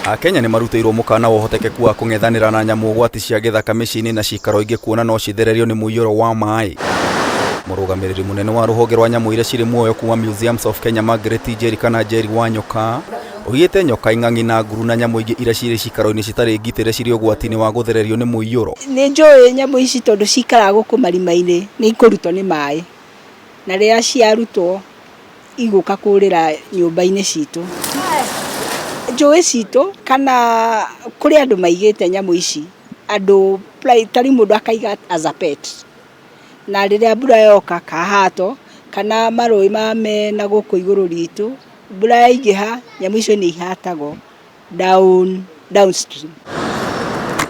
Akenya nĩ maruteirwo mukana wa ũhotekeku wa kũng'ethanĩra na nyamũ ũgwati cia gĩthaka mĩciĩ-inĩ na cikaro ingĩ kuona no cithererio nĩ mũiyũro wa maĩ. Mũrũgamĩrĩri mũnene wa rũhonge rwa nyamũ iria cirĩ muoyo kuma Museums of Kenya Margaret Njeri kana Njeri wa Nyoka oigĩte nyoka, ing'ang'i na nguru na nyamũ ingĩ iria cirĩ cikaro-inĩ citarĩ ngitĩre cirĩ ũgwati-inĩ wa gũthererio nĩ mũiyũro. Nĩ njũĩ nyamũ ici tondũ cikaraga gũkũ marima-inĩ nĩ ikũrutwo nĩ maĩ, na rĩrĩa ciarutwo igũka kũrĩra nyũmba-inĩ citũ. Njũĩ citũ kana kũrĩ andũ maigĩte nyamũ ici, andũ tari mũndũ akaiga as a pet, na rĩrĩa mbura yoka kahato kana marũĩ mena gũkũ igũrũ ritũ, mbura yaingĩha nyamũ icio nĩ ihatagwo downstream.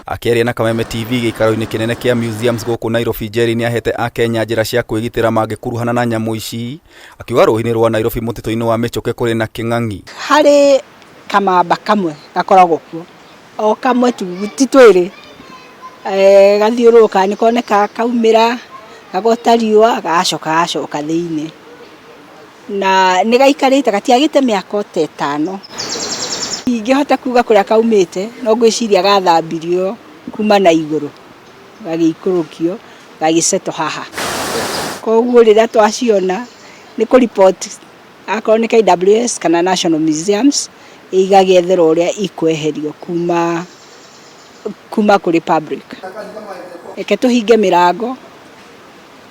Akĩaria na Kameme TV gĩikaro-inĩ kĩnene kĩa Museums gũkũ Nairobi, Njeri nĩ ahete Akenya njĩra cia kwĩgitĩra mangĩkuruhana na nyamũ ici, akiuga rũĩ-inĩ rwa Nairobi mũtitũ-inĩ wa Mĩchoke kũrĩ na kĩng'ang'i. Harĩ kamamba kamwe gakoragwo kuo, o kamwe tu ti twĩrĩ, gathiũrũrũka nĩ koneka kaumĩra gagota riũa gacoka thĩinĩ, na nĩ gaikarĩte gatiagĩte mĩaka ta 5. Ingĩhota kuga kũrĩa kaumĩte, no ngwĩciria gathambirio kuma na igũrũ gagĩikũrũkio gagĩcetwo haha. Koguo rĩrĩa twaciona nĩ kũ-report akorwo nĩ KWS kana National Museums igagethera ũrĩa ikweherio kuma kũrĩ public. Reke tũhinge mĩrango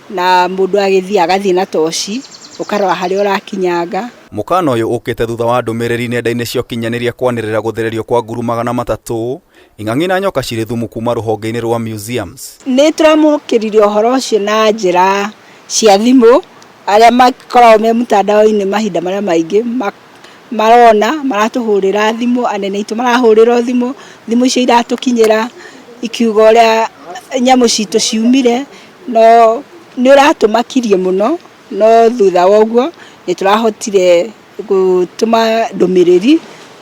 na mũndũ agathiĩ na toci ũkarora harĩa ũrakinyanga. Mũkana ũyũ ũkĩte thutha wa ndũmĩrĩri nenda-inĩ cia ũkinyanĩria kwanĩrĩra gũthererio kwa nguru 300, ing'ang'i na nyoka cirĩ thumu kuma rũhonge-inĩ rwa Museums. Nĩ tũramũkĩrire ũhoro ũcio na njĩra cia thimũ, arĩa makoragwo me mtandao-inĩ mahinda marĩa maingĩ marona maratũhũrĩra thimũ, anene itũ marahũrĩrwo thimũ icio iratũkinyĩra ikiuga ũrĩa nyamũ citũ ciumire, no nĩ ũratũmakirie mũno, no thutha wa ũguo nĩ tũrahotire gũtũma ndũmĩrĩri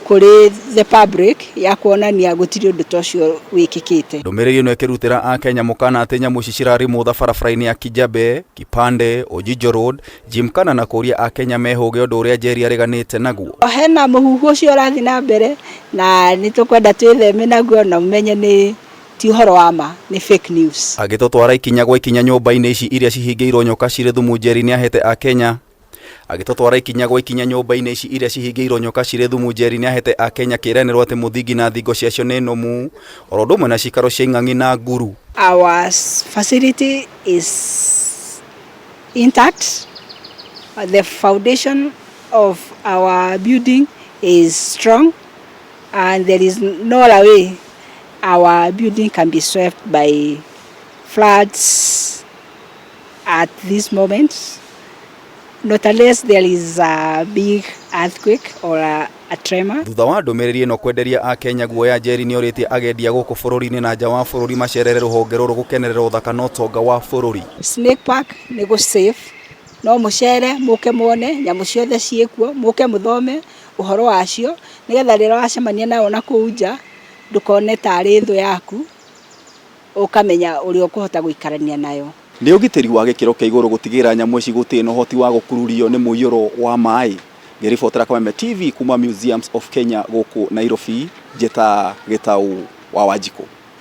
kũrĩ the public ya kuonania gũtirĩ ũndũ ta ũcio wĩkĩkĩte. Ndũmĩrĩri ĩno ĩkĩrutĩra Akenya mũkana atĩ nyamũ ici cirarĩ mũtha barabara-inĩ ya Kijabe, Kipande, Ojiji Road, Gymkhana na kũria Akenya mehũge ũndũ ũrĩa Njeri areganĩte naguo. Hena mũhuhu ũcio ũrathiĩ na mbere na nĩ tũkwenda twĩtheme naguo na mũmenye ti ũhoro wa ma, nĩ fake news. Agĩtũtwara ikinya gwa ikinya nyũmba-inĩ ici iria cihingĩirwo nyoka cirĩ thumu, Njeri nĩ ahete Akenya. Agĩtũtwara ikinya gwa ikinya nyũmba-inĩ ici iria cihingĩirwo nyoka cirĩ thumu, Njeri nĩ ahete Akenya kĩĩranĩro atĩ mũthingi na thingo ciacio nĩ nũmu, oro ũndũ ũmwe na cikaro cia ing'ang'i na nguru. Our facility is intact. The foundation of our building is strong and there is no way our building can be swept by floods at this moment, not unless there is a big earthquake or a tremor. Thutha wa ndũmĩrĩri ĩno kwenderia Akenya guoya, Njeri nĩ orĩtie agendia gũkũ bũrũri-inĩ na nja wa bũrũri macerere rũhonge rũrũ gũkenerera ũthaka na ũtonga wa bũrũri. Snake Park nĩ gũ-safe, no mũcere mũke muone nyamũ ciothe ciĩkuo, mũke mũthome ũhoro wacio, nĩgetha rĩrĩa wacemania nayo na kũu nja ndũkone tarĩ thũ yaku, ũkamenya ũrĩa ũkũhota gũikarania nayo. Nĩ ũgitĩri wa gĩkĩro kĩa igũrũ gũtigĩrĩra nyamũ ici gũtirĩ na ũhoti wa gũkururio nĩ mũiyũro wa maĩ. Ngĩribotera Kameme TV kuma Museums of Kenya gũkũ Nairobi, njĩta Gĩtaũ wa Wanjikũ.